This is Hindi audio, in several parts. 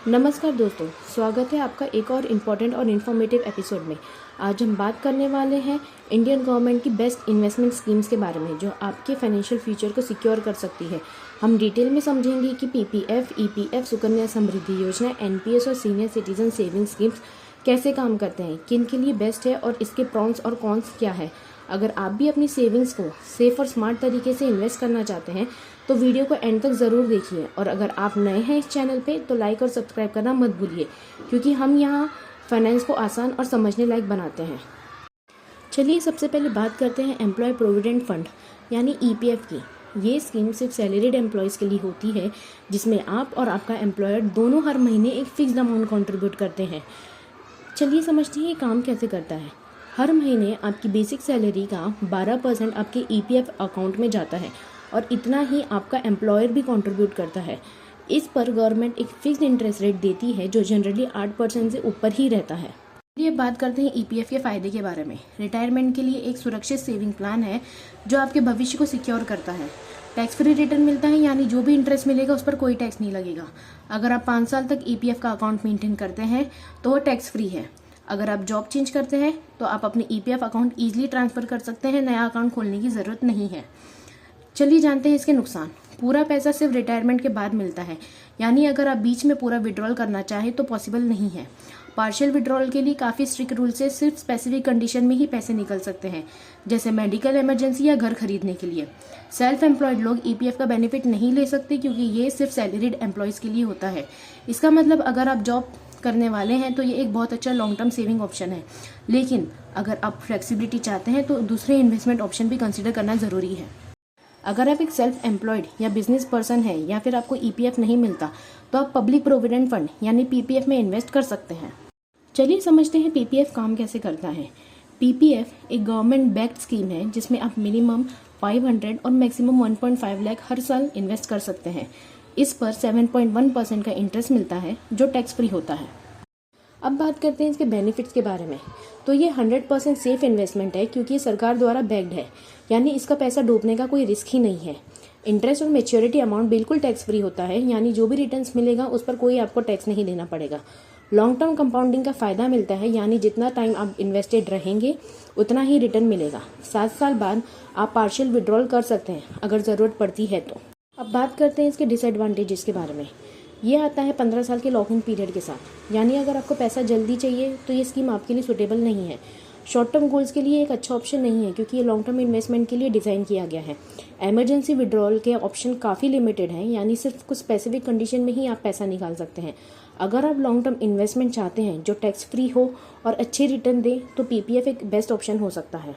नमस्कार दोस्तों, स्वागत है आपका एक और इम्पॉर्टेंट और इन्फॉर्मेटिव एपिसोड में। आज हम बात करने वाले हैं इंडियन गवर्नमेंट की बेस्ट इन्वेस्टमेंट स्कीम्स के बारे में जो आपके फाइनेंशियल फ्यूचर को सिक्योर कर सकती है। हम डिटेल में समझेंगे कि पीपीएफ, ईपीएफ, सुकन्या समृद्धि योजना, एनपीएस और सीनियर सिटीजन सेविंग स्कीम्स कैसे काम करते हैं, किन के लिए बेस्ट है और इसके प्रॉन्स और कॉन्स क्या है। अगर आप भी अपनी सेविंग्स को सेफ और स्मार्ट तरीके से इन्वेस्ट करना चाहते हैं तो वीडियो को एंड तक ज़रूर देखिए। और अगर आप नए हैं इस चैनल पे तो लाइक और सब्सक्राइब करना मत भूलिए, क्योंकि हम यहाँ फाइनेंस को आसान और समझने लायक बनाते हैं। चलिए सबसे पहले बात करते हैं एम्प्लॉय प्रोविडेंट फंड यानी ईपीएफ की। ये स्कीम सिर्फ सैलरीड एम्प्लॉयज़ के लिए होती है, जिसमें आप और आपका एम्प्लॉयर दोनों हर महीने एक फिक्स्ड अमाउंट कंट्रीब्यूट करते हैं। चलिए समझते हैं ये काम कैसे करता है। हर महीने आपकी बेसिक सैलरी का 12% आपके ईपीएफ अकाउंट में जाता है और इतना ही आपका एम्प्लॉयर भी कंट्रीब्यूट करता है। इस पर गवर्नमेंट एक फिक्स्ड इंटरेस्ट रेट देती है जो जनरली 8% से ऊपर ही रहता है। ये बात करते हैं ईपीएफ के फ़ायदे के बारे में। रिटायरमेंट के लिए एक सुरक्षित सेविंग प्लान है जो आपके भविष्य को सिक्योर करता है। टैक्स फ्री रिटर्न मिलता है, यानी जो भी इंटरेस्ट मिलेगा उस पर कोई टैक्स नहीं लगेगा। अगर आप 5 साल तक ईपीएफ का अकाउंट मेंटेन करते हैं तो वो टैक्स फ्री है। अगर आप जॉब चेंज करते हैं तो आप अपने ईपीएफ अकाउंट ईजिली ट्रांसफ़र कर सकते हैं, नया अकाउंट खोलने की ज़रूरत नहीं है। चलिए जानते हैं इसके नुकसान। पूरा पैसा सिर्फ रिटायरमेंट के बाद मिलता है, यानी अगर आप बीच में पूरा विड्रॉल करना चाहें तो पॉसिबल नहीं है। पार्शियल विड्रॉल के लिए काफ़ी स्ट्रिक्ट रूल से सिर्फ स्पेसिफिक कंडीशन में ही पैसे निकल सकते हैं, जैसे मेडिकल इमरजेंसी या घर खरीदने के लिए। सेल्फ एम्प्लॉयड लोग ईपीएफ का बेनिफिट नहीं ले सकते क्योंकि ये सिर्फ सैलरीड एम्प्लॉयज़ के लिए होता है। इसका मतलब अगर आप जॉब करने वाले हैं तो ये एक बहुत अच्छा लॉन्ग टर्म सेविंग ऑप्शन है, लेकिन अगर आप फ्लेक्सिबिलिटी चाहते हैं तो दूसरे इन्वेस्टमेंट ऑप्शन भी कंसिडर करना ज़रूरी है। अगर आप एक सेल्फ एम्प्लॉयड या बिजनेस पर्सन है या फिर आपको ईपीएफ नहीं मिलता तो आप पब्लिक प्रोविडेंट फंड यानी पीपीएफ में इन्वेस्ट कर सकते हैं। चलिए समझते हैं पीपीएफ काम कैसे करता है। पीपीएफ एक गवर्नमेंट बैक्ड स्कीम है जिसमें आप मिनिमम 500 और मैक्सिमम 1.5 लाख हर साल इन्वेस्ट कर सकते हैं। इस पर 7.1% का इंटरेस्ट मिलता है जो टैक्स फ्री होता है। अब बात करते हैं इसके बेनिफिट्स के बारे में। तो ये 100% सेफ इन्वेस्टमेंट है क्योंकि ये सरकार द्वारा बैक्ड है, यानी इसका पैसा डूबने का कोई रिस्क ही नहीं है। इंटरेस्ट और मैच्योरिटी अमाउंट बिल्कुल टैक्स फ्री होता है, यानी जो भी रिटर्न्स मिलेगा उस पर कोई आपको टैक्स नहीं देना पड़ेगा। लॉन्ग टर्म कंपाउंडिंग का फ़ायदा मिलता है, यानी जितना टाइम आप इन्वेस्टेड रहेंगे उतना ही रिटर्न मिलेगा। 7 साल बाद आप पार्शियल विड्रॉल कर सकते हैं अगर ज़रूरत पड़ती है तो। अब बात करते हैं इसके डिसएडवांटेजेस के बारे में। ये आता है 15 साल के लॉक इन पीरियड के साथ, यानी अगर आपको पैसा जल्दी चाहिए तो ये स्कीम आपके लिए सूटेबल नहीं है। शॉर्ट टर्म गोल्स के लिए एक अच्छा ऑप्शन नहीं है क्योंकि ये लॉन्ग टर्म इन्वेस्टमेंट के लिए डिज़ाइन किया गया है। एमरजेंसी विड्रॉल के ऑप्शन काफ़ी लिमिटेड हैं, यानी सिर्फ कुछ स्पेसिफिक कंडीशन में ही आप पैसा निकाल सकते हैं। अगर आप लॉन्ग टर्म इन्वेस्टमेंट चाहते हैं जो टैक्स फ्री हो और अच्छे रिटर्न दे तो पीपीएफ एक बेस्ट ऑप्शन हो सकता है।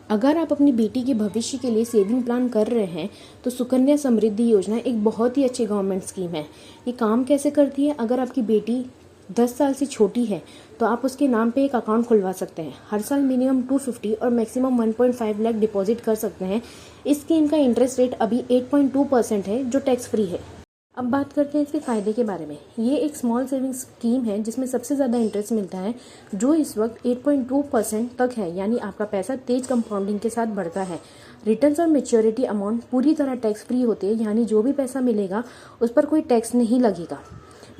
अगर आप अपनी बेटी के भविष्य के लिए सेविंग प्लान कर रहे हैं तो सुकन्या समृद्धि योजना एक बहुत ही अच्छी गवर्नमेंट स्कीम है। ये काम कैसे करती है, अगर आपकी बेटी 10 साल से छोटी है तो आप उसके नाम पे एक अकाउंट खुलवा सकते हैं। हर साल मिनिमम 250 और मैक्सिमम 1.5 लाख डिपॉजिट कर सकते हैं। इस स्कीम का इंटरेस्ट रेट अभी 8.2% है जो टैक्स फ्री है। अब बात करते हैं इसके फ़ायदे के बारे में। ये एक स्मॉल सेविंग स्कीम है जिसमें सबसे ज़्यादा इंटरेस्ट मिलता है जो इस वक्त 8.2% तक है, यानी आपका पैसा तेज कंपाउंडिंग के साथ बढ़ता है। रिटर्न्स और मैच्योरिटी अमाउंट पूरी तरह टैक्स फ्री होते हैं, यानी जो भी पैसा मिलेगा उस पर कोई टैक्स नहीं लगेगा।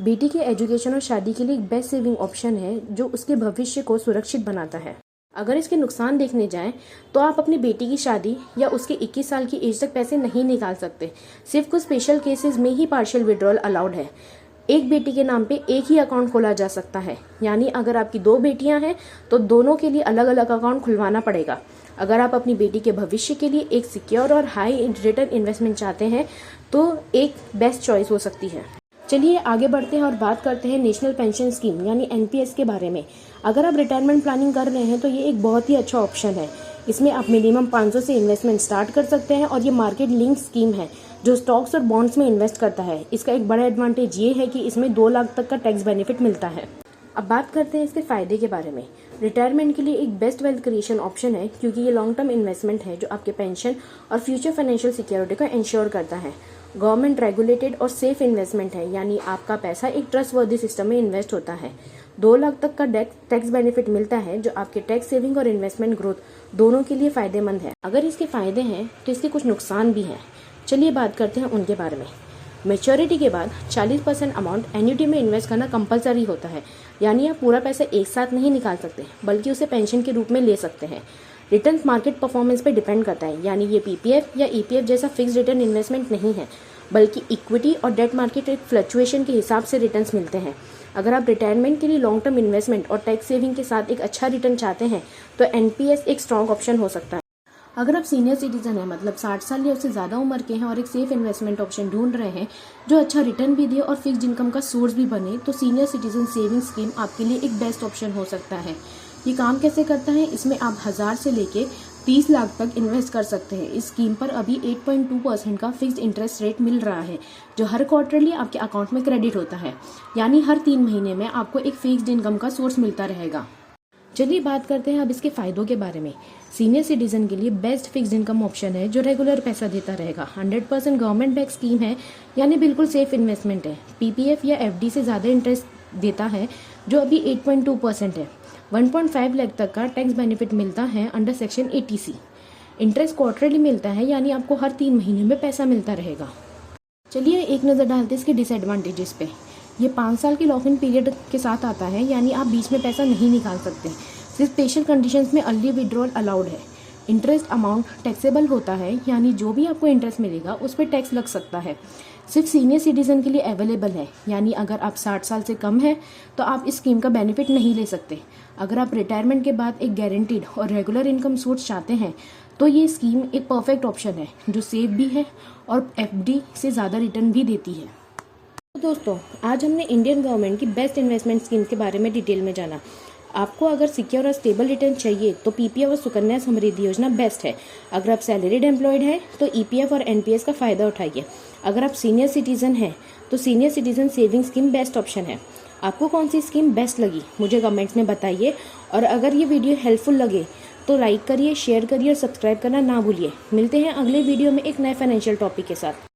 बेटी के एजुकेशन और शादी के लिए एक बेस्ट सेविंग ऑप्शन है जो उसके भविष्य को सुरक्षित बनाता है। अगर इसके नुकसान देखने जाएं तो आप अपनी बेटी की शादी या उसके 21 साल की एज तक पैसे नहीं निकाल सकते। सिर्फ कुछ स्पेशल केसेस में ही पार्शियल विड्रॉल अलाउड है। एक बेटी के नाम पे एक ही अकाउंट खोला जा सकता है, यानी अगर आपकी 2 बेटियां हैं तो दोनों के लिए अलग अलग अकाउंट खुलवाना पड़ेगा। अगर आप अपनी बेटी के भविष्य के लिए एक सिक्योर और हाई रिटर्न इन्वेस्टमेंट चाहते हैं तो एक बेस्ट चॉइस हो सकती है। चलिए आगे बढ़ते हैं और बात करते हैं नेशनल पेंशन स्कीम यानी एनपीएस के बारे में। अगर आप रिटायरमेंट प्लानिंग कर रहे हैं तो ये एक बहुत ही अच्छा ऑप्शन है। इसमें आप मिनिमम 500 से इन्वेस्टमेंट स्टार्ट कर सकते हैं और ये मार्केट लिंक स्कीम है जो स्टॉक्स और बॉन्ड्स में इन्वेस्ट करता है। इसका एक बड़ा एडवांटेज ये है कि इसमें 2 लाख तक का टैक्स बेनिफिट मिलता है। अब बात करते हैं इसके फ़ायदे के बारे में। रिटायरमेंट के लिए एक बेस्ट वेल्थ क्रिएशन ऑप्शन है क्योंकि ये लॉन्ग टर्म इन्वेस्टमेंट है जो आपके पेंशन और फ्यूचर फाइनेंशियल सिक्योरिटी को इंश्योर करता है। गवर्नमेंट रेगुलेटेड और सेफ इन्वेस्टमेंट है, यानी आपका पैसा एक ट्रस्टवर्दी सिस्टम में इन्वेस्ट होता है। 2 लाख तक का टैक्स बेनिफिट मिलता है जो आपके टैक्स सेविंग और इन्वेस्टमेंट ग्रोथ दोनों के लिए फ़ायदेमंद है। अगर इसके फ़ायदे हैं तो इसके कुछ नुकसान भी हैं। चलिए बात करते हैं उनके बारे में। मेच्योरिटी के बाद 40% अमाउंट एन्युटी में इन्वेस्ट करना कंपलसरी होता है, यानी आप पूरा पैसा एक साथ नहीं निकाल सकते बल्कि उसे पेंशन के रूप में ले सकते हैं। रिटर्न मार्केट परफॉर्मेंस पर डिपेंड करता है, यानी ये पीपीएफ या ईपीएफ जैसा फिक्स रिटर्न इन्वेस्टमेंट नहीं है, बल्कि इक्विटी और डेट मार्केट फ्लक्चुएशन के हिसाब से रिटर्न्स मिलते हैं। अगर आप रिटायरमेंट के लिए लॉन्ग टर्म इन्वेस्टमेंट और टैक्स सेविंग के साथ एक अच्छा रिटर्न चाहते हैं तो एनपीएस एक स्ट्रॉन्ग ऑप्शन हो सकता है। अगर आप सीनियर सिटीजन हैं, मतलब 60 साल या उससे ज़्यादा उम्र के हैं और एक सेफ इन्वेस्टमेंट ऑप्शन ढूंढ रहे हैं जो अच्छा रिटर्न भी दे और फिक्स्ड इनकम का सोर्स भी बने, तो सीनियर सिटीजन सेविंग स्कीम आपके लिए एक बेस्ट ऑप्शन हो सकता है। ये काम कैसे करता है? इसमें आप 1000 से लेके 30 लाख तक इन्वेस्ट कर सकते हैं। इस स्कीम पर अभी 8.2% का फिक्स्ड इंटरेस्ट रेट मिल रहा है, जो हर क्वार्टरली आपके अकाउंट में क्रेडिट होता है, यानी हर 3 महीने में आपको एक फिक्स्ड इनकम का सोर्स मिलता रहेगा। चलिए बात करते हैं अब इसके फ़ायदों के बारे में। सीनियर सिटीजन के लिए बेस्ट फिक्स्ड इनकम ऑप्शन है जो रेगुलर पैसा देता रहेगा। 100% गवर्नमेंट बैक स्कीम है, यानी बिल्कुल सेफ इन्वेस्टमेंट है। पीपीएफ या एफडी से ज़्यादा इंटरेस्ट देता है, जो अभी 8.2% है। 1.5 लाख तक का टैक्स बेनिफिट मिलता है under section 80C। Interest quarterly मिलता है, यानी आपको हर 3 महीने में पैसा मिलता रहेगा। चलिए एक नज़र डालते हैं इसके डिसएडवांटेजेस पे। ये 5 साल के लॉक इन पीरियड के साथ आता है, यानी आप बीच में पैसा नहीं निकाल सकते। सिर्फ स्पेशल कंडीशंस में अर्ली विड्रॉल अलाउड है। इंटरेस्ट अमाउंट टैक्सेबल होता है, यानी जो भी आपको इंटरेस्ट मिलेगा उस पर टैक्स लग सकता है। सिर्फ सीनियर सिटीजन के लिए अवेलेबल है, यानी अगर आप 60 साल से कम है तो आप इस स्कीम का बेनिफिट नहीं ले सकते। अगर आप रिटायरमेंट के बाद एक गारंटीड और रेगुलर इनकम सोर्स चाहते हैं तो ये स्कीम एक परफेक्ट ऑप्शन है, जो सेफ भी है और एफडी से ज़्यादा रिटर्न भी देती है। तो दोस्तों, आज हमने इंडियन गवर्नमेंट की बेस्ट इन्वेस्टमेंट स्कीम के बारे में डिटेल में जाना। आपको अगर सिक्योर और स्टेबल रिटर्न चाहिए तो पीपीएफ और सुकन्या समृद्धि योजना बेस्ट है। अगर आप सैलरीड एम्प्लॉयड हैं तो ईपीएफ और एनपीएस का फ़ायदा उठाइए। अगर आप सीनियर सिटीजन हैं तो senior citizen saving scheme best option है। आपको कौन सी स्कीम बेस्ट लगी मुझे कमेंट्स में बताइए, और अगर ये वीडियो हेल्पफुल लगे तो लाइक करिए, शेयर करिए और सब्सक्राइब करना ना भूलिए। मिलते हैं अगले वीडियो में एक नए फाइनेंशियल टॉपिक के साथ।